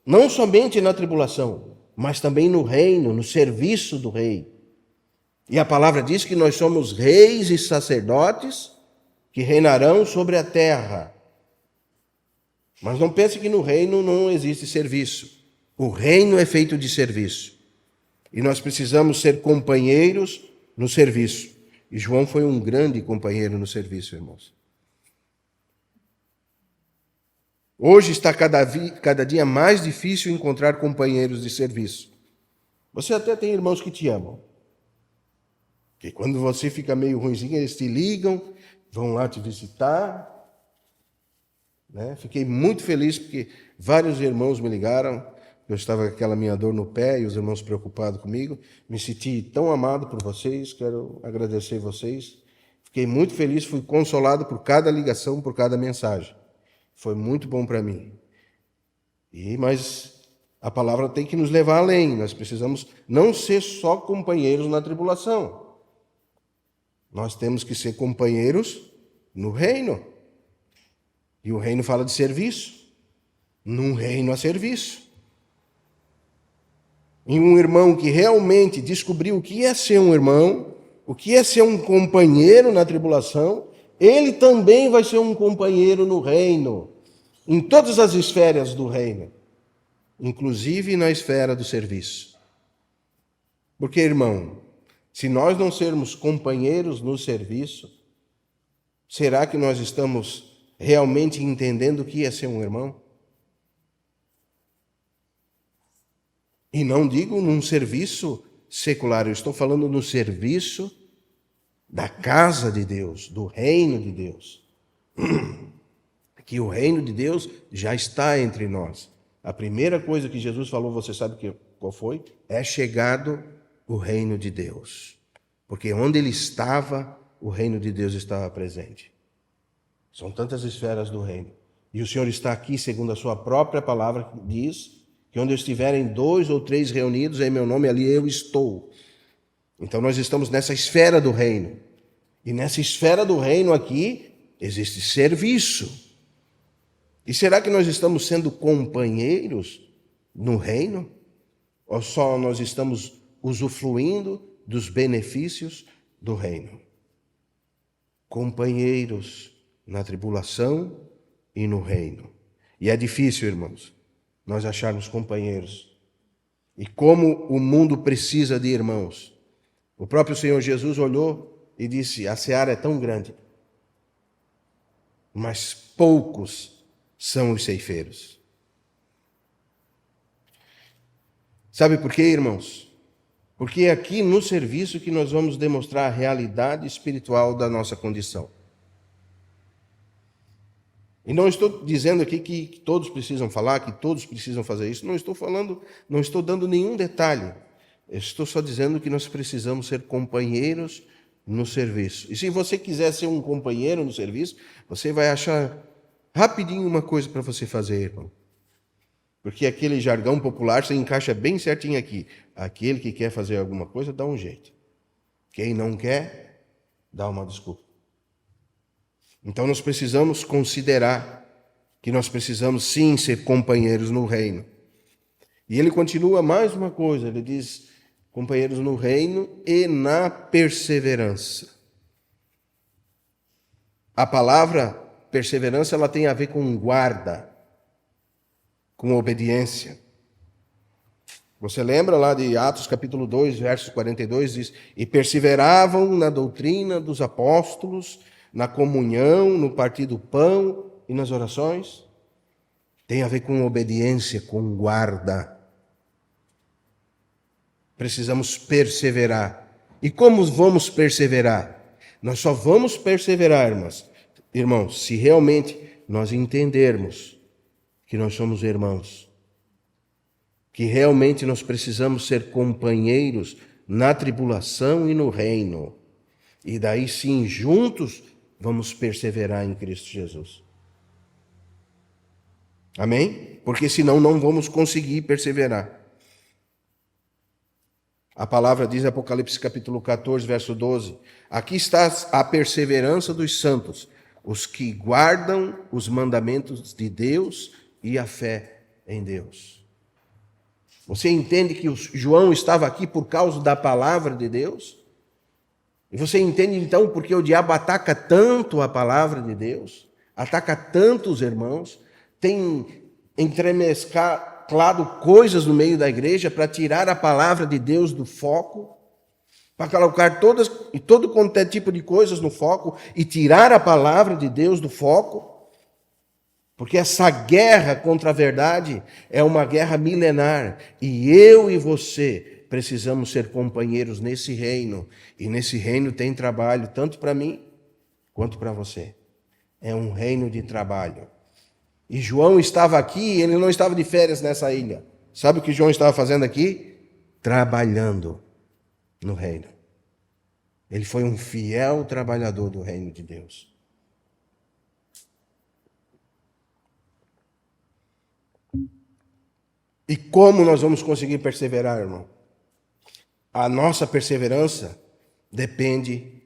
não somente na tribulação, mas também no reino, no serviço do rei. E a palavra diz que nós somos reis e sacerdotes que reinarão sobre a terra. Mas não pense que no reino não existe serviço. O reino é feito de serviço. E nós precisamos ser companheiros no serviço. E João foi um grande companheiro no serviço, irmãos. Hoje está cada dia mais difícil encontrar companheiros de serviço. Você até tem irmãos que te amam. Que quando você fica meio ruimzinho, eles te ligam, vão lá te visitar. Né? Fiquei muito feliz porque vários irmãos me ligaram. Eu estava com aquela minha dor no pé e os irmãos preocupados comigo. Me senti tão amado por vocês, quero agradecer vocês. Fiquei muito feliz, fui consolado por cada ligação, por cada mensagem. Foi muito bom para mim. Mas a palavra tem que nos levar além. Nós precisamos não ser só companheiros na tribulação. Nós temos que ser companheiros no reino. E o reino fala de serviço. Num reino a serviço. E um irmão que realmente descobriu o que é ser um irmão, o que é ser um companheiro na tribulação, ele também vai ser um companheiro no reino, em todas as esferas do reino, inclusive na esfera do serviço. Porque, irmão, se nós não sermos companheiros no serviço, será que nós estamos realmente entendendo o que é ser um irmão? E não digo num serviço secular, eu estou falando no serviço da casa de Deus, do reino de Deus. Que o reino de Deus já está entre nós. A primeira coisa que Jesus falou, você sabe qual foi? É chegado o reino de Deus. Porque onde ele estava, o reino de Deus estava presente. São tantas esferas do reino. E o Senhor está aqui, segundo a sua própria palavra, que diz que onde estiverem 2 ou 3 reunidos em meu nome, ali eu estou. Então nós estamos nessa esfera do reino. E nessa esfera do reino aqui, existe serviço. E será que nós estamos sendo companheiros no reino? Ou só nós estamos usufruindo dos benefícios do reino? Companheiros na tribulação e no reino. E é difícil, irmãos, nós acharmos companheiros. E como o mundo precisa de irmãos. O próprio Senhor Jesus olhou e disse, a seara é tão grande, mas poucos são os ceifeiros. Sabe por quê, irmãos? Porque é aqui no serviço que nós vamos demonstrar a realidade espiritual da nossa condição. E não estou dizendo aqui que todos precisam falar, que todos precisam fazer isso. Não estou dando nenhum detalhe. Eu estou só dizendo que nós precisamos ser companheiros no serviço. E se você quiser ser um companheiro no serviço, você vai achar rapidinho uma coisa para você fazer, irmão. Porque aquele jargão popular se encaixa bem certinho aqui. Aquele que quer fazer alguma coisa, dá um jeito. Quem não quer, dá uma desculpa. Então nós precisamos considerar que nós precisamos sim ser companheiros no reino. E ele continua mais uma coisa, ele diz, companheiros no reino e na perseverança. A palavra perseverança ela tem a ver com guarda, com obediência. Você lembra lá de Atos capítulo 2, versos 42, diz, e perseveravam na doutrina dos apóstolos, na comunhão, no partir do pão e nas orações? Tem a ver com obediência, com guarda. Precisamos perseverar. E como vamos perseverar? Nós só vamos perseverar, irmãos, se realmente nós entendermos que nós somos irmãos. que realmente nós precisamos ser companheiros na tribulação e no reino. E daí sim, juntos, vamos perseverar em Cristo Jesus. Amém? Porque senão não vamos conseguir perseverar. A palavra diz, Apocalipse capítulo 14, verso 12, aqui está a perseverança dos santos, os que guardam os mandamentos de Deus e a fé em Deus. Você entende que o João estava aqui por causa da palavra de Deus? E você entende então porque o diabo ataca tanto a palavra de Deus? Ataca tanto os irmãos? Tem entremesclado coisas no meio da igreja para tirar a palavra de Deus do foco? Para colocar todo quanto é tipo de coisas no foco e tirar a palavra de Deus do foco? Porque essa guerra contra a verdade é uma guerra milenar. E eu e você precisamos ser companheiros nesse reino. E nesse reino tem trabalho, tanto para mim quanto para você. É um reino de trabalho. E João estava aqui, ele não estava de férias nessa ilha. Sabe o que João estava fazendo aqui? Trabalhando no reino. Ele foi um fiel trabalhador do reino de Deus. E como nós vamos conseguir perseverar, irmão? A nossa perseverança depende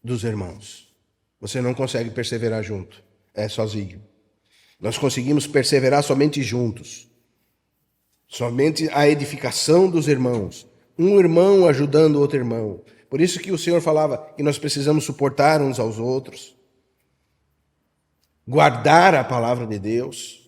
dos irmãos. Você não consegue perseverar junto, sozinho. Nós conseguimos perseverar somente juntos. Somente a edificação dos irmãos. Um irmão ajudando o outro irmão. Por isso que o Senhor falava que nós precisamos suportar uns aos outros. Guardar a palavra de Deus.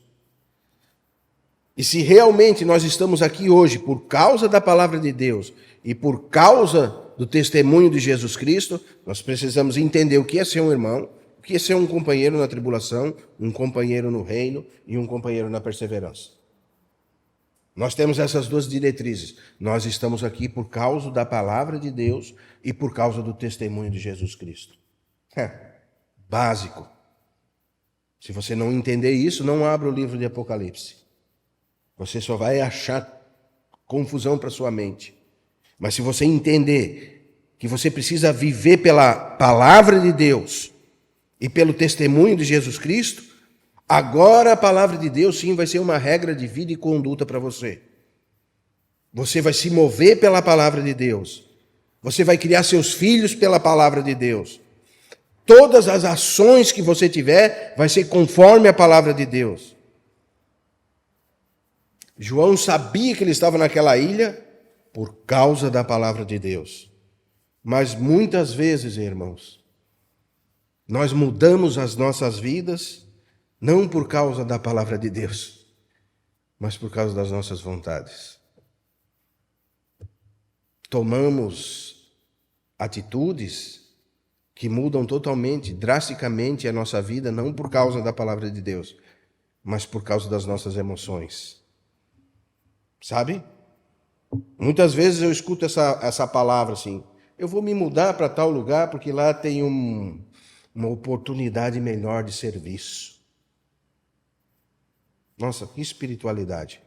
E se realmente nós estamos aqui hoje por causa da palavra de Deus e por causa do testemunho de Jesus Cristo, nós precisamos entender o que é ser um irmão, o que é ser um companheiro na tribulação, um companheiro no reino e um companheiro na perseverança. Nós temos essas duas diretrizes. Nós estamos aqui por causa da palavra de Deus e por causa do testemunho de Jesus Cristo. Básico. Se você não entender isso, não abra o livro de Apocalipse. Você só vai achar confusão para sua mente. Mas se você entender que você precisa viver pela palavra de Deus e pelo testemunho de Jesus Cristo, agora a palavra de Deus sim vai ser uma regra de vida e conduta para você. Você vai se mover pela palavra de Deus. Você vai criar seus filhos pela palavra de Deus. Todas as ações que você tiver vai ser conforme a palavra de Deus. João sabia que ele estava naquela ilha por causa da palavra de Deus. Mas muitas vezes, irmãos, nós mudamos as nossas vidas não por causa da palavra de Deus, mas por causa das nossas vontades. Tomamos atitudes que mudam totalmente, drasticamente a nossa vida, não por causa da palavra de Deus, mas por causa das nossas emoções. Sabe? Muitas vezes eu escuto essa palavra assim, eu vou me mudar para tal lugar porque lá tem uma oportunidade melhor de serviço. Nossa, que espiritualidade.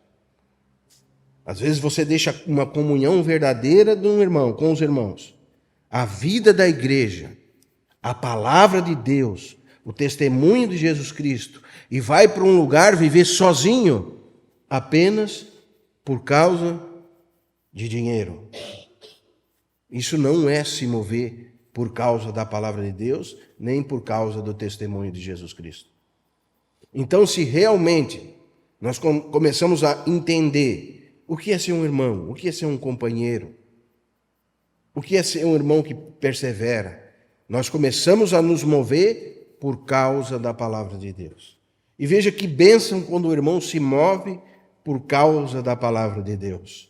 Às vezes você deixa uma comunhão verdadeira de um irmão, com os irmãos. A vida da igreja, a palavra de Deus, o testemunho de Jesus Cristo, e vai para um lugar viver sozinho, apenas por causa de dinheiro. Isso não é se mover por causa da palavra de Deus, nem por causa do testemunho de Jesus Cristo. Então, se realmente nós começamos a entender o que é ser um irmão, o que é ser um companheiro, o que é ser um irmão que persevera, nós começamos a nos mover por causa da palavra de Deus. E veja que bênção quando o irmão se move por causa da palavra de Deus.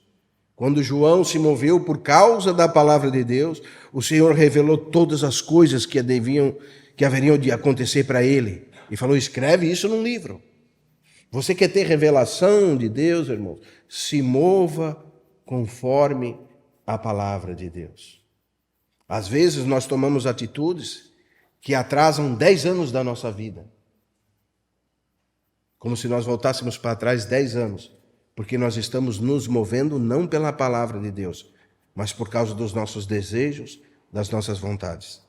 Quando João se moveu por causa da palavra de Deus, o Senhor revelou todas as coisas que haveriam de acontecer para ele. E falou, escreve isso num livro. Você quer ter revelação de Deus, irmãos? Se mova conforme a palavra de Deus. Às vezes nós tomamos atitudes que atrasam 10 anos da nossa vida. Como se nós voltássemos para trás 10 anos. porque nós estamos nos movendo não pela palavra de Deus, mas por causa dos nossos desejos, das nossas vontades.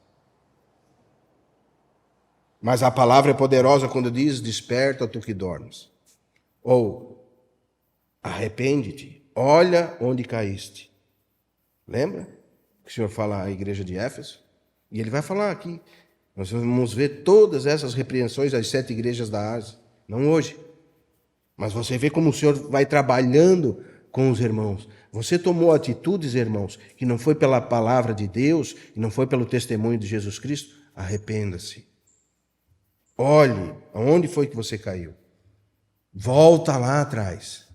Mas a palavra é poderosa quando diz: desperta, tu que dormes. Ou, arrepende-te, olha onde caíste. Lembra que o Senhor fala à igreja de Éfeso? E ele vai falar aqui. Nós vamos ver todas essas repreensões às 7 igrejas da Ásia. Não hoje. Mas você vê como o Senhor vai trabalhando com os irmãos. Você tomou atitudes, irmãos, que não foi pela palavra de Deus, e não foi pelo testemunho de Jesus Cristo. Arrependa-se. Olhe aonde foi que você caiu. Volta lá atrás.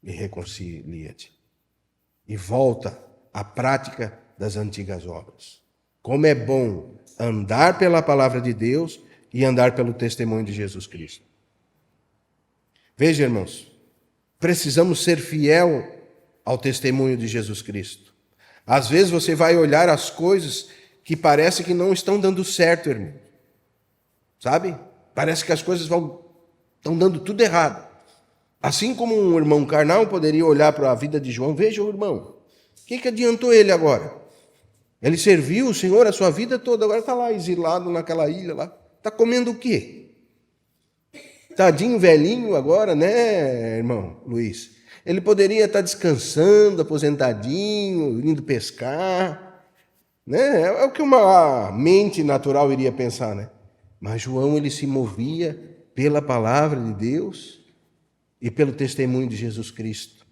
E reconcilia-te. E volta à prática das antigas obras. Como é bom andar pela palavra de Deus e andar pelo testemunho de Jesus Cristo. Veja, irmãos, precisamos ser fiel ao testemunho de Jesus Cristo. Às vezes você vai olhar as coisas que parece que não estão dando certo, irmão. Sabe? Parece que as coisas estão dando tudo errado. Assim como um irmão carnal poderia olhar para a vida de João, veja o irmão, o que adiantou ele agora? Ele serviu o Senhor a sua vida toda, agora está lá exilado naquela ilha lá. Está comendo o quê? Tadinho velhinho agora, né, irmão Luiz? Ele poderia estar descansando, aposentadinho, indo pescar, né? É o que uma mente natural iria pensar, né? Mas João, ele se movia pela palavra de Deus e pelo testemunho de Jesus Cristo.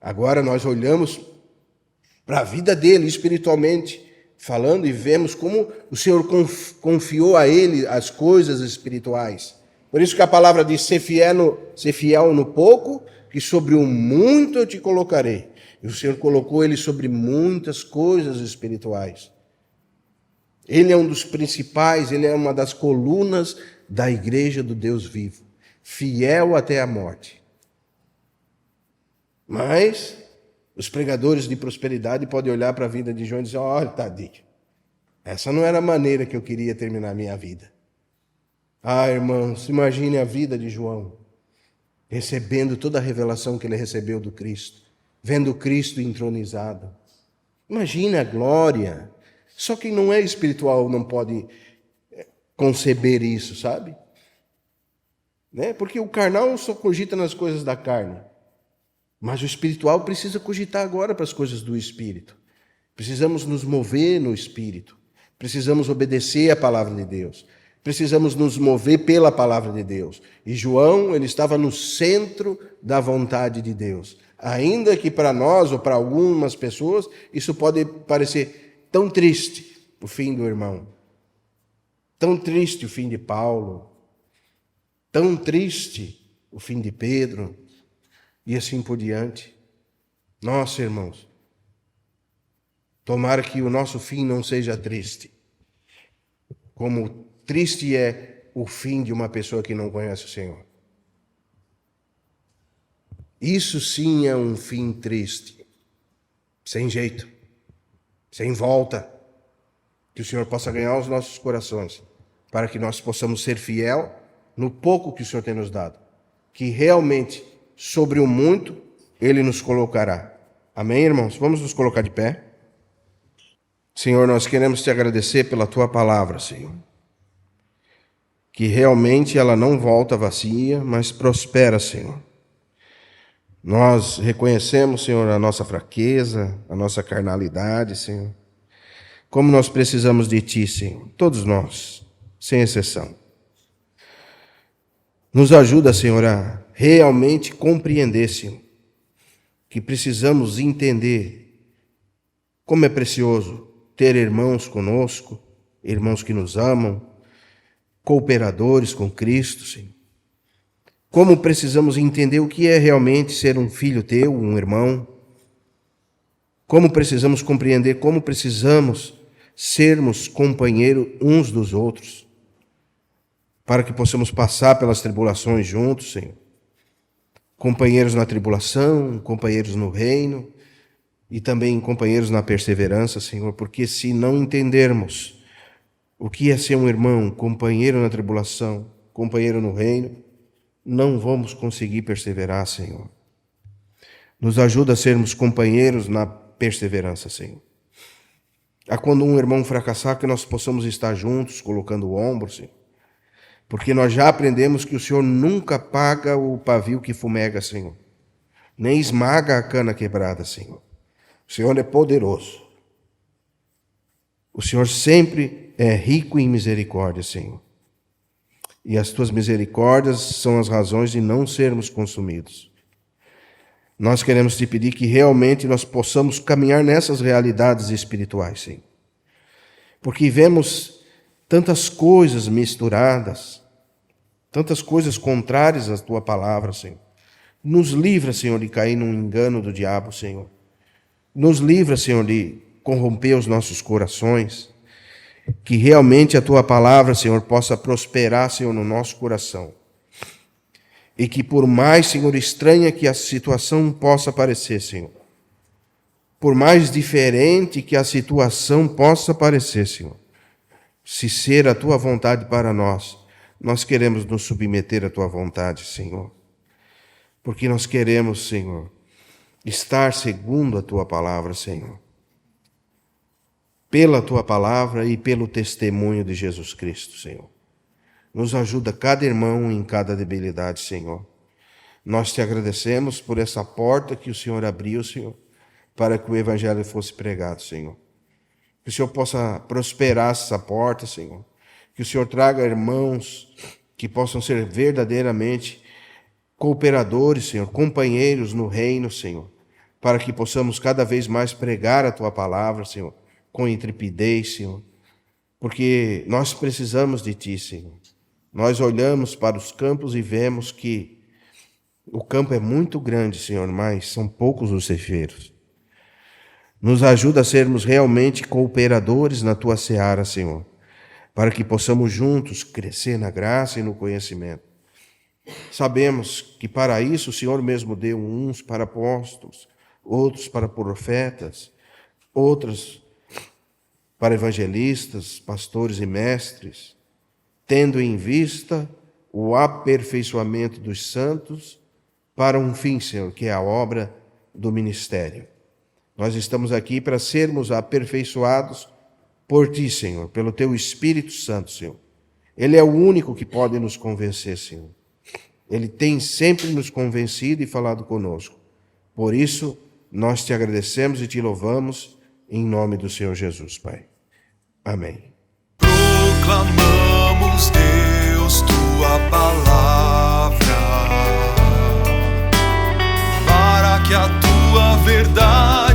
Agora nós olhamos para a vida dele espiritualmente falando e vemos como o Senhor confiou a ele as coisas espirituais. Por isso que a palavra diz: ser fiel no pouco, que sobre o muito eu te colocarei. E o Senhor colocou ele sobre muitas coisas espirituais. Ele é um dos principais, ele é uma das colunas da igreja do Deus vivo, fiel até a morte. Mas os pregadores de prosperidade podem olhar para a vida de João e dizer: olha, tadinho, essa não era a maneira que eu queria terminar a minha vida. Ah, irmãos, imagine a vida de João, recebendo toda a revelação que ele recebeu do Cristo, vendo Cristo entronizado. Imagine a glória. Só quem não é espiritual não pode conceber isso, sabe? Né? Porque o carnal só cogita nas coisas da carne. Mas o espiritual precisa cogitar agora para as coisas do Espírito. Precisamos nos mover no Espírito. Precisamos obedecer à palavra de Deus. Precisamos nos mover pela palavra de Deus. E João, ele estava no centro da vontade de Deus. Ainda que para nós ou para algumas pessoas, isso pode parecer tão triste, o fim do irmão. Tão triste o fim de Paulo. Tão triste o fim de Pedro. E assim por diante. Nossa, irmãos, tomara que o nosso fim não seja triste. Como triste é o fim de uma pessoa que não conhece o Senhor. Isso sim é um fim triste. Sem jeito. Sem volta. Que o Senhor possa ganhar os nossos corações, para que nós possamos ser fiel no pouco que o Senhor tem nos dado. Que realmente, sobre o muito, Ele nos colocará. Amém, irmãos? Vamos nos colocar de pé. Senhor, nós queremos te agradecer pela tua palavra, Senhor. Que realmente ela não volta vazia, mas prospera, Senhor. Nós reconhecemos, Senhor, a nossa fraqueza, a nossa carnalidade, Senhor. Como nós precisamos de ti, Senhor. Todos nós, sem exceção. Nos ajuda, Senhor, a realmente compreender, Senhor, que precisamos entender como é precioso ter irmãos conosco, irmãos que nos amam, cooperadores com Cristo, Senhor. Como precisamos entender o que é realmente ser um filho teu, um irmão. Como precisamos compreender, como precisamos sermos companheiros uns dos outros, para que possamos passar pelas tribulações juntos, Senhor. Companheiros na tribulação, companheiros no reino e também companheiros na perseverança, Senhor, porque se não entendermos o que é ser um irmão, companheiro na tribulação, companheiro no reino, não vamos conseguir perseverar, Senhor. Nos ajuda a sermos companheiros na perseverança, Senhor. A quando um irmão fracassar, que nós possamos estar juntos, colocando o ombro, Senhor. Porque nós já aprendemos que o Senhor nunca paga o pavio que fumega, Senhor. Nem esmaga a cana quebrada, Senhor. O Senhor é poderoso. O Senhor sempre é rico em misericórdia, Senhor. E as tuas misericórdias são as razões de não sermos consumidos. Nós queremos te pedir que realmente nós possamos caminhar nessas realidades espirituais, Senhor. Porque vemos tantas coisas misturadas, tantas coisas contrárias à tua palavra, Senhor. Nos livra, Senhor, de cair num engano do diabo, Senhor. Nos livra, Senhor, de corromper os nossos corações. Que realmente a tua palavra, Senhor, possa prosperar, Senhor, no nosso coração. E que por mais, Senhor, estranha que a situação possa parecer, Senhor, por mais diferente que a situação possa parecer, Senhor, se ser a tua vontade para nós, nós queremos nos submeter à tua vontade, Senhor. Porque nós queremos, Senhor, estar segundo a tua palavra, Senhor. Pela tua palavra e pelo testemunho de Jesus Cristo, Senhor. Nos ajuda cada irmão em cada debilidade, Senhor. Nós te agradecemos por essa porta que o Senhor abriu, Senhor, para que o Evangelho fosse pregado, Senhor. Que o Senhor possa prosperar essa porta, Senhor. Que o Senhor traga irmãos que possam ser verdadeiramente cooperadores, Senhor, companheiros no reino, Senhor, para que possamos cada vez mais pregar a tua palavra, Senhor, com intrepidez, Senhor, porque nós precisamos de ti, Senhor. Nós olhamos para os campos e vemos que o campo é muito grande, Senhor, mas são poucos os ceifeiros. Nos ajuda a sermos realmente cooperadores na tua seara, Senhor, para que possamos juntos crescer na graça e no conhecimento. Sabemos que para isso o Senhor mesmo deu uns para apóstolos, outros para profetas, outros para evangelistas, pastores e mestres, tendo em vista o aperfeiçoamento dos santos para um fim, Senhor, que é a obra do ministério. Nós estamos aqui para sermos aperfeiçoados por Ti, Senhor, pelo Teu Espírito Santo, Senhor. Ele é o único que pode nos convencer, Senhor. Ele tem sempre nos convencido e falado conosco. Por isso, nós Te agradecemos e Te louvamos em nome do Senhor Jesus, Pai. Amém. Proclamamos, Deus, Tua palavra, para que a Tua verdade